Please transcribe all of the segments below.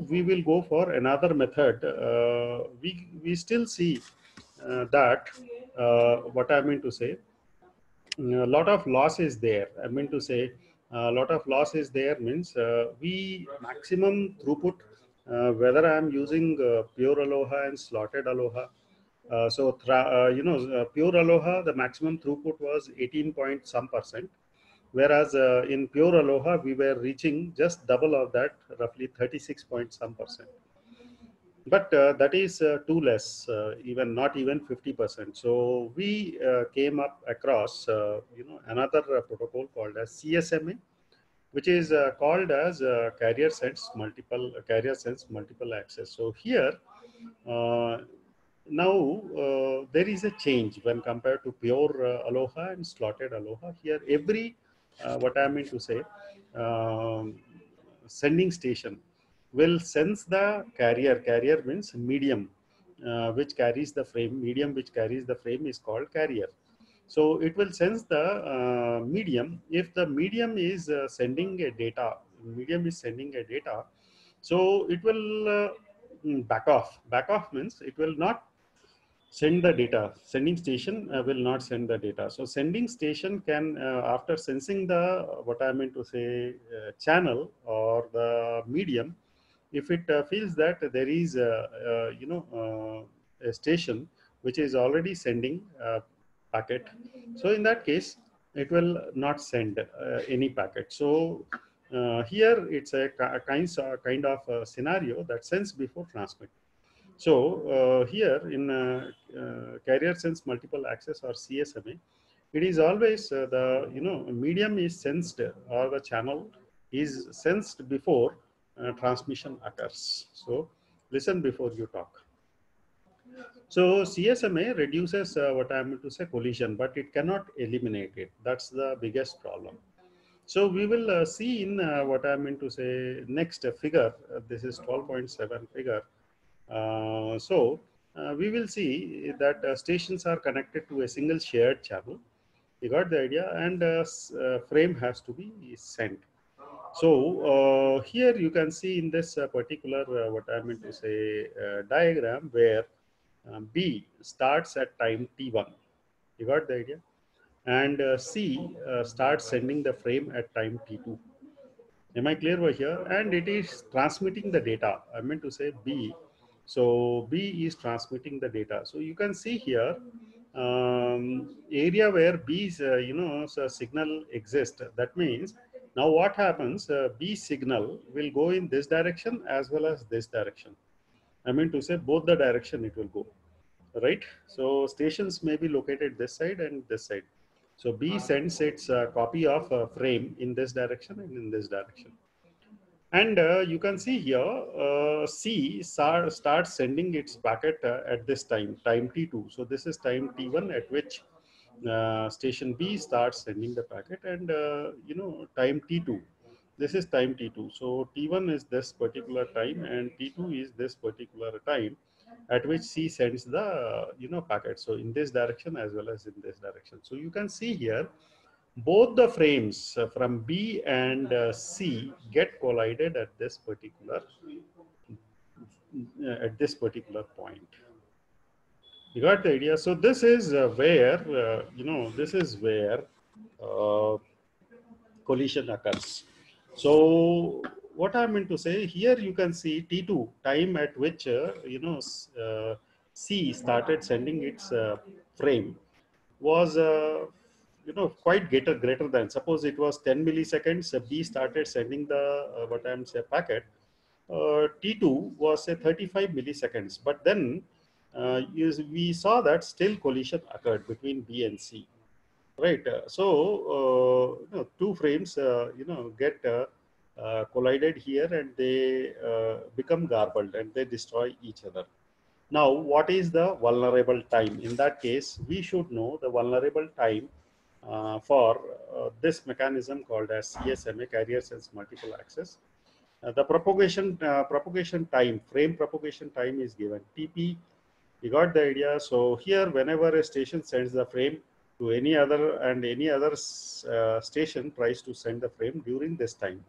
we will go for another method. We still see that what I mean to say, a lot of loss is there. I mean to say, a lot of loss is there means we maximum throughput, whether I am using pure Aloha and slotted Aloha. Pure Aloha, the maximum throughput was 18 point some percent, whereas in pure Aloha we were reaching just double of that, roughly 36 point some percent. But that is too less, even not even 50%. So we came up across another protocol called as CSMA, which is called as carrier sense multiple access. So here uh, now there is a change when compared to pure Aloha and slotted Aloha. Here every what I mean to say, um, sending station will sense the carrier. Carrier means medium, which carries the frame. Medium which carries the frame is called carrier. So it will sense the medium. If the medium is sending a data, medium is sending a data, so it will back off. Back off means it will not send the data. Sending station will not send the data. So sending station can, after sensing the what I meant to say, channel or the medium, if it feels that there is a station which is already sending packet, so in that case it will not send any packet. So here it's a kind of scenario that sends before transmit. So here in carrier sense multiple access or CSMA, it is always the medium is sensed or the channel is sensed before transmission occurs. So listen before you talk. So CSMA reduces what I am to say collision, but it cannot eliminate it. That's the biggest problem. So we will see in what I mean to say next figure. This is 12.7 figure. We will see that stations are connected to a single shared channel. You got the idea, and frame has to be sent. So here you can see in this particular what I meant to say diagram where B starts at time t1. You got the idea, and C starts sending the frame at time t2. Am I clear over here? And it is transmitting the data. I meant to say B. So B is transmitting the data. So you can see here area where B's so signal exists. That means now what happens? B signal will go in this direction as well as this direction. I mean to say both the direction it will go, right? So stations may be located this side and this side. So B sends its copy of frame in this direction and in this direction. And you can see here, C starts sending its packet at this time t2. So this is time t1 at which station B starts sending the packet, and time t2. This is time t2. So t1 is this particular time, and t2 is this particular time at which C sends the packet. So in this direction as well as in this direction. So you can see here both the frames from B and C get collided at this particular point. You got the idea? So this is where this is where uh, collision occurs. So what I meant to say here, you can see T2 time at which C started sending its frame was quite greater than, suppose it was 10 milliseconds, B started sending the what I'm say packet, T2 was say 35 milliseconds, but then we saw that still collision occurred between B and C, right? Two frames get collided here, and they become garbled and they destroy each other. Now, what is the vulnerable time? In that case, we should know the vulnerable time for this mechanism called as CSMA, carrier sense multiple access. The propagation time, frame propagation time is given TP. You got the idea? So here, whenever a station sends the frame to any other, and any other station tries to send the frame during this time,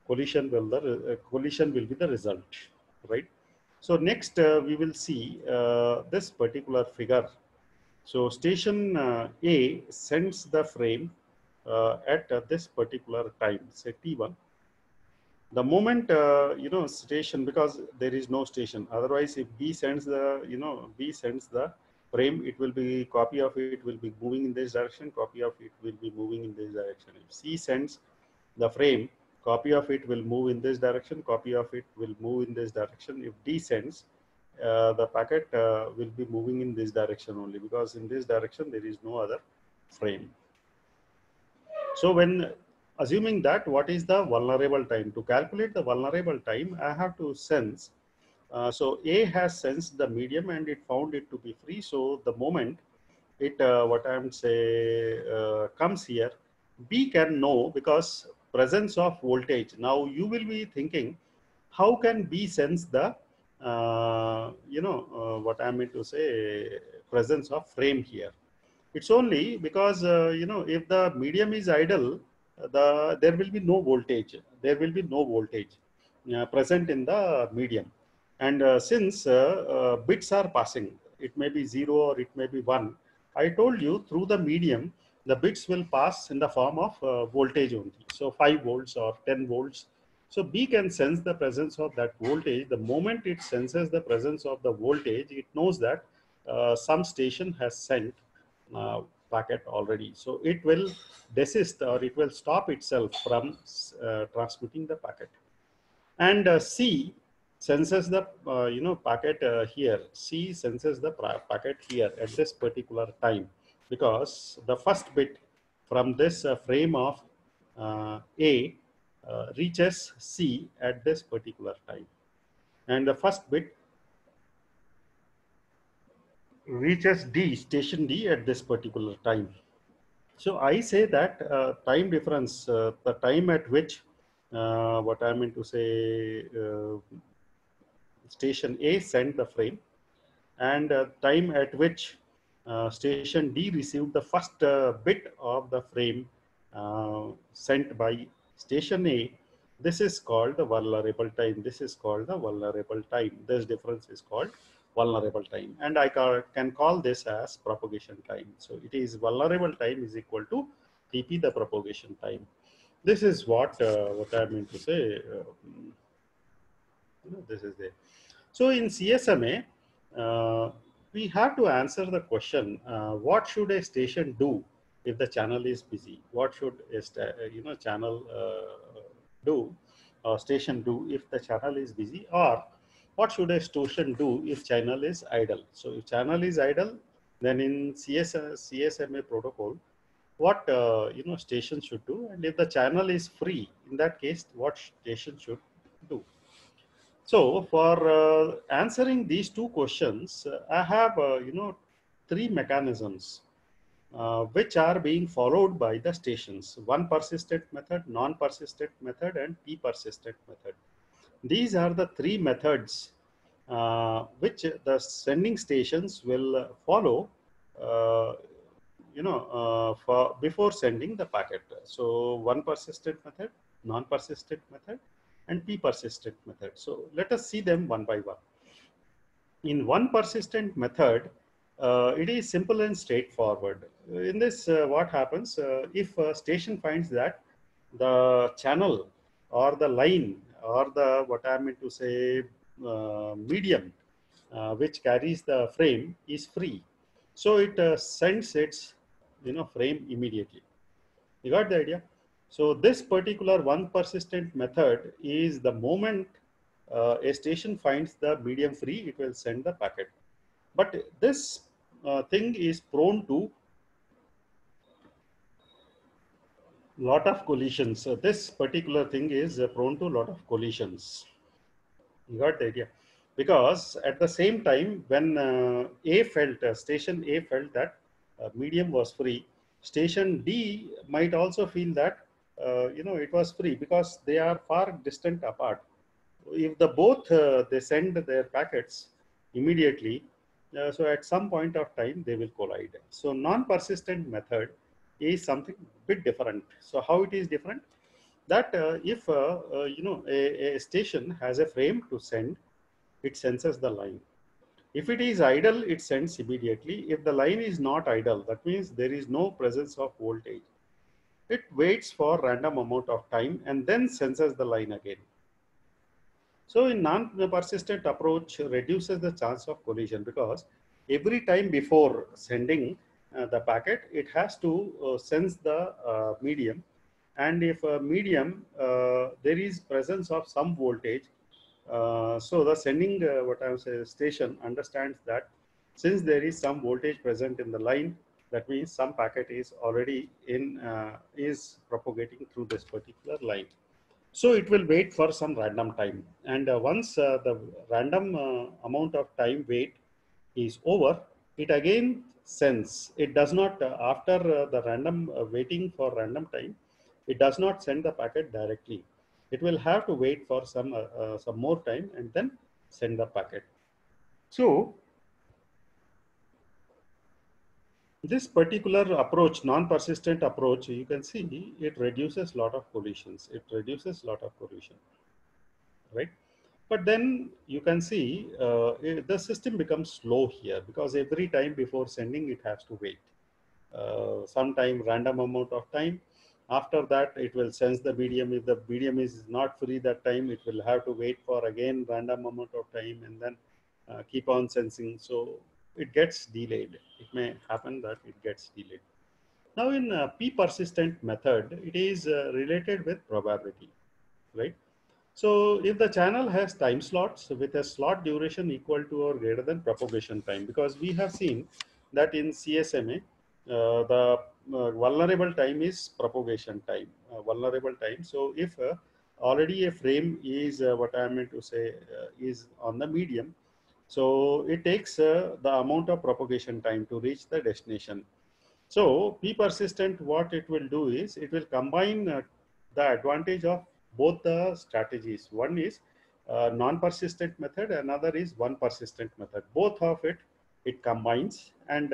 collision will be the result, right? So next we will see this particular figure. So station A sends the frame at this particular time, say T1. The moment station, because there is no station, otherwise if B sends the B sends the frame, it will be copy of it will be moving in this direction, copy of it will be moving in this direction. If C sends the frame, copy of it will move in this direction, copy of it will move in this direction. If D sends, the packet will be moving in this direction only, because in this direction there is no other frame. So when assuming that, what is the vulnerable time? To calculate the vulnerable time, I have to sense. So A has sensed the medium and it found it to be free. So the moment it, what I am say, comes here, B can know because presence of voltage. Now you will be thinking, how can B sense the, what I mean to say, presence of frame here? It's only because if the medium is idle, there will be no voltage. There will be no voltage present in the medium, and since bits are passing, it may be 0 or it may be 1. I told you through the medium, the bits will pass in the form of voltage only. So 5 volts or 10 volts. So B can sense the presence of that voltage. The moment it senses the presence of the voltage, it knows that some station has sent uh, packet already. So it will desist or it will stop itself from transmitting the packet. And C senses the packet here. C senses the packet here at this particular time, because the first bit from this frame of A reaches C at this particular time, and the first bit reaches D, station D, at this particular time. So I say that time difference, the time at which, what I mean to say, station A sent the frame, and time at which station D received the first bit of the frame sent by station A. This is called the vulnerable time. This is called the vulnerable time. This difference is called vulnerable time, and I can call this as propagation time. So it is vulnerable time is equal to TP, the propagation time. This is what I mean to say. This is there. So in CSMA, we have to answer the question: what should a station do if the channel is busy? What should a channel do, or station do if the channel is busy? Or what should a station do if channel is idle? So if channel is idle, then in CSMA protocol, what station should do? And if the channel is free, in that case, what station should do? So for answering these two questions, I have three mechanisms which are being followed by the stations: one persistent method, non-persistent method, and p-persistent method. These are the three methods which the sending stations will follow, uh, for before sending the packet. So one persistent method, non-persistent method, and p-persistent method. So let us see them one by one. In one persistent method, it is simple and straightforward. In this, what happens if a station finds that the channel or the line or the, what I mean to say, medium which carries the frame is free, so it sends its frame immediately. You got the idea? So this particular one persistent method is the moment a station finds the medium free, it will send the packet. But this thing is prone to lot of collisions. So this particular thing is prone to a lot of collisions. You got the idea? Because at the same time, when station A felt that medium was free, station D might also feel that it was free, because they are far distant apart. If the both they send their packets immediately, so at some point of time they will collide. So non-persistent method is something bit different. So how it is different? that if a station has a frame to send, it senses the line. If it is idle, it sends immediately. If the line is not idle, that means there is no presence of voltage. It waits for random amount of time and then senses the line again. So in non-persistent approach reduces the chance of collision, because every time before sending the packet, it has to sense the medium. And if a medium, there is presence of some voltage, so the sending what I would say station understands that since there is some voltage present in the line, that means some packet is already in is propagating through this particular line. So it will wait for some random time, and once the random amount of time wait is over, it again sends. It does not after the random waiting for random time, it does not send the packet directly. It will have to wait for some more time and then send the packet. So this particular approach, non-persistent approach, you can see it reduces lot of collisions. It reduces lot of collision, right? But then you can see the system becomes slow here, because every time before sending it has to wait sometime random amount of time. After that, it will sense the medium. If the medium is not free that time, it will have to wait for again random amount of time and then keep on sensing. So it gets delayed. It may happen that it gets delayed. Now in p persistent method, it is related with probability, right? So if the channel has time slots with a slot duration equal to or greater than propagation time, because we have seen that in CSMA, the vulnerable time is propagation time, vulnerable time. So if already a frame is what I meant to say is on the medium, so it takes the amount of propagation time to reach the destination. So P persistent, what it will do is it will combine the advantage of both the strategies. One is non-persistent method, another is one persistent method. Both of it combines, and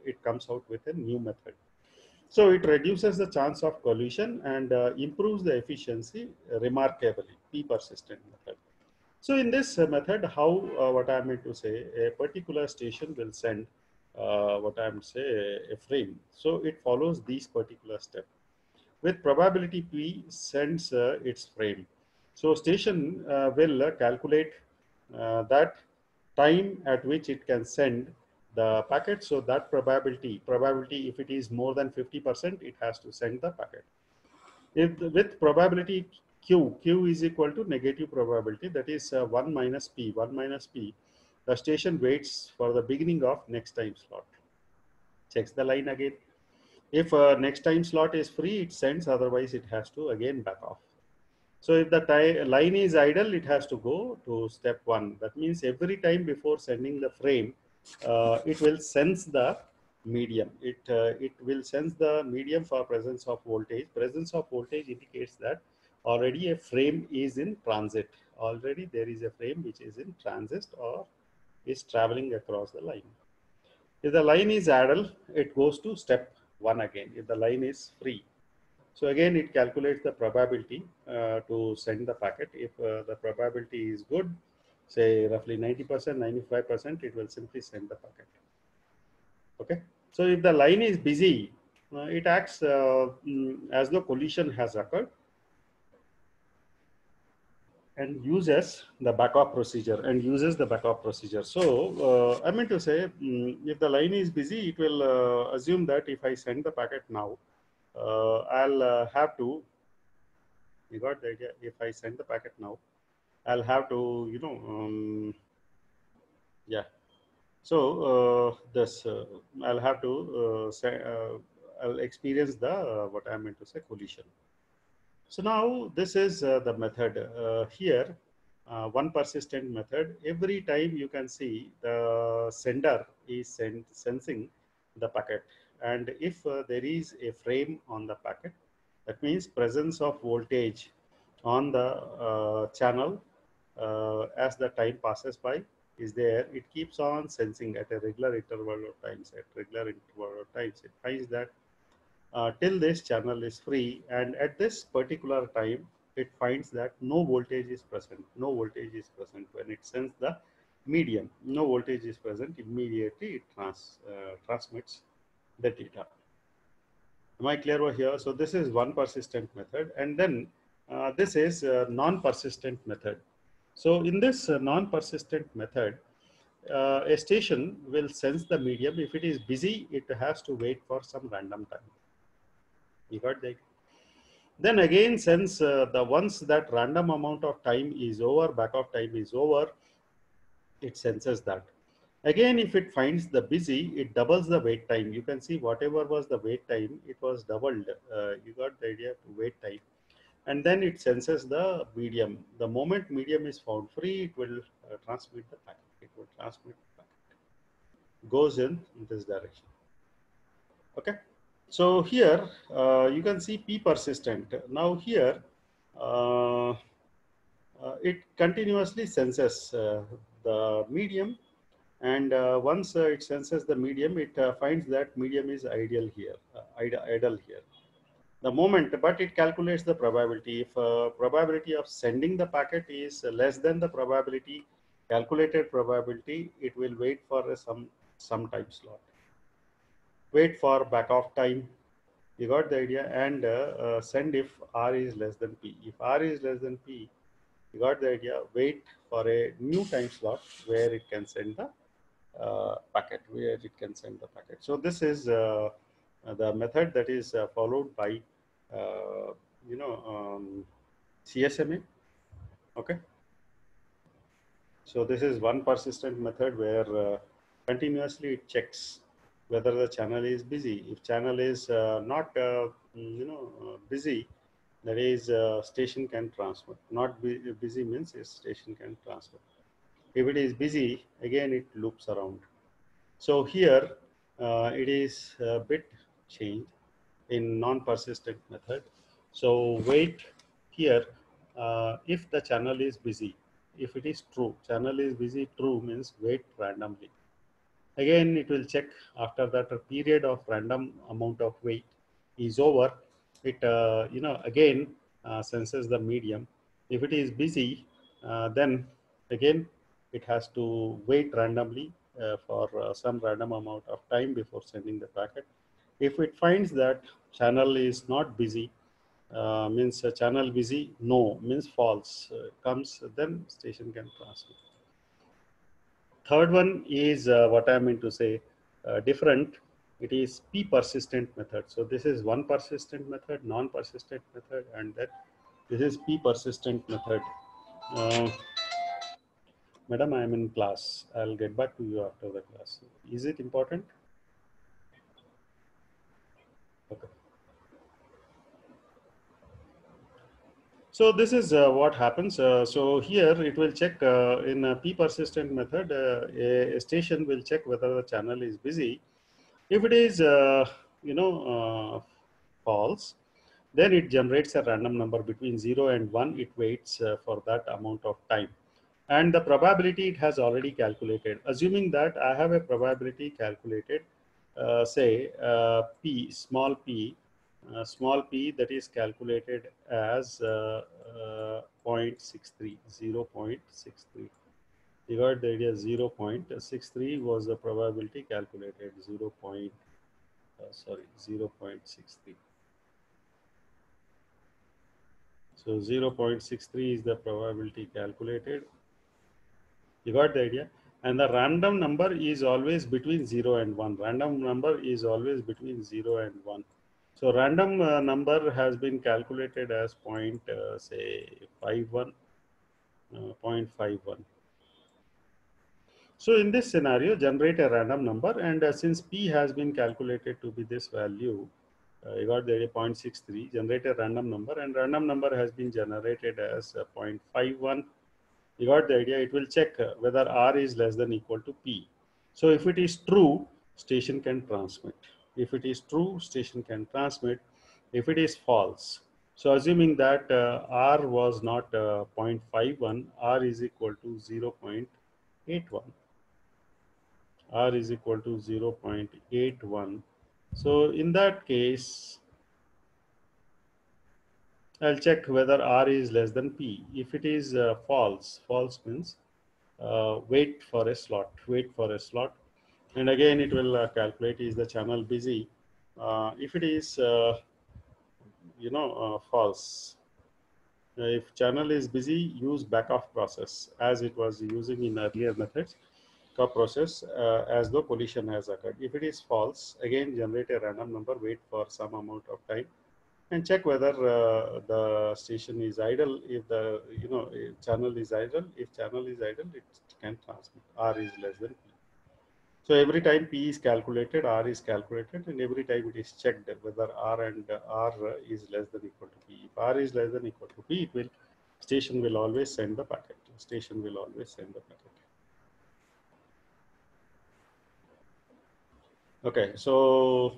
it comes out with a new method. So it reduces the chance of collision and improves the efficiency remarkably. P persistent method. So in this method, how what I meant to say, a particular station will send what I'm say a frame. So it follows these particular steps. With probability P sends its frame. So station will calculate that time at which it can send the packet. So that probability, if it is more than 50%, it has to send the packet. If with probability q is equal to negative probability, that is 1 minus p, the station waits for the beginning of next time slot, checks the line again. If next time slot is free, it sends, otherwise it has to again back off. So if the line is idle, it has to go to step 1. That means every time before sending the frame, it will sense the medium. It will sense the medium for presence of voltage. Presence of voltage indicates that already a frame is in transit. Already there is a frame which is in transit or is traveling across the line. If the line is idle, it goes to step 1 again. If the line is free, so again, it calculates the probability to send the packet. If the probability is good, say roughly 90%, 95%, it will simply send the packet. Okay. So if the line is busy, it acts as though collision has occurred and uses the backup procedure So I mean to say, if the line is busy, it will assume that if I send the packet now, I'll have to, you got the idea, if I send the packet now, I'll have to, yeah. So this I'll have to I'll experience the what I meant to say collision. So now this is the method here. One persistent method. Every time you can see the sender is sensing the packet, and if there is a frame on the packet, that means presence of voltage on the channel as the time passes by is there. It keeps on sensing at a regular interval of times. At regular interval of times, it finds that till this channel is free, and at this particular time it finds that no voltage is present. No voltage is present. When it sends the medium, no voltage is present, immediately it transmits the data. Am I clear over here? So this is one persistent method, and then this is a non-persistent method. So in this non-persistent method, a station will sense the medium. If it is busy, it has to wait for some random time. You got that? Then again, since the once that random amount of time is over, back of time is over, it senses that. Again, if it finds the busy, it doubles the wait time. You can see whatever was the wait time, it was doubled. You got the idea to wait time. And then it senses the medium. The moment medium is found free, it will transmit the packet. It will transmit the packet. Goes in this direction. Okay. So here you can see P persistent. Now here uh, it continuously senses the medium, and once it senses the medium, it finds that medium is ideal here, idle here. The moment, but it calculates the probability. If probability of sending the packet is less than the probability, calculated probability, it will wait for some time slot. Wait for back off time. You got the idea, and send if R is less than P. If R is less than P, you got the idea. Wait for a new time slot where it can send the packet, where it can send the packet. So this is the method that is followed by uh, CSMA. Okay. So this is one persistent method where continuously it checks whether the channel is busy. If channel is not busy, that is station can transfer. Not busy means station can transfer. If it is busy, again it loops around. So here it is a bit changed in non-persistent method. So wait here, if the channel is busy, if it is true, channel is busy, true means wait randomly. Again, it will check after that a period of random amount of wait is over. It again senses the medium. If it is busy, then again it has to wait randomly for some random amount of time before sending the packet. If it finds that channel is not busy, means channel busy, no means false comes, then station can transmit. Third one is what I mean to say different. It is P persistent method. So this is one persistent method, non-persistent method, and that this is P persistent method. Uh, Madam, I am in class. I'll get back to you after the class. Is it important? Okay. So this is what happens. So here it will check in a P persistent method. A station will check whether the channel is busy. If it is, false, then it generates a random number between 0 and 1. It waits for that amount of time. And the probability it has already calculated. Assuming that I have a probability calculated, say small p that is calculated as 0.63, 0.63. You got the idea, 0.63 was the probability calculated, 0.63. So 0.63 is the probability calculated. You got the idea? And the random number is always between 0 and 1. Random number is always between 0 and 1. So random number has been calculated as say 51, 0.51. So in this scenario, generate a random number, and since P has been calculated to be this value, you got the 0.63, generate a random number, and random number has been generated as 0.51. You got the idea. It will check whether R is less than equal to P. So if it is true, station can transmit. If it is true, station can transmit. If it is false, so assuming that R was not 0.51, R is equal to 0.81. R is equal to 0.81. So in that case, I'll check whether R is less than P. If it is false, false means wait for a slot, wait for a slot. And again, it will calculate is the channel busy. If it is, false, if channel is busy, use backoff process as it was using in earlier methods. Process as though collision has occurred. If it is false, again generate a random number, wait for some amount of time, and check whether the station is idle. If the channel is idle, if channel is idle, it can transmit. R is less than P. So every time P is calculated, R is calculated, and every time it is checked whether R is less than equal to P. If R is less than equal to P, it will station will always send the packet. Station will always send the packet. Okay, so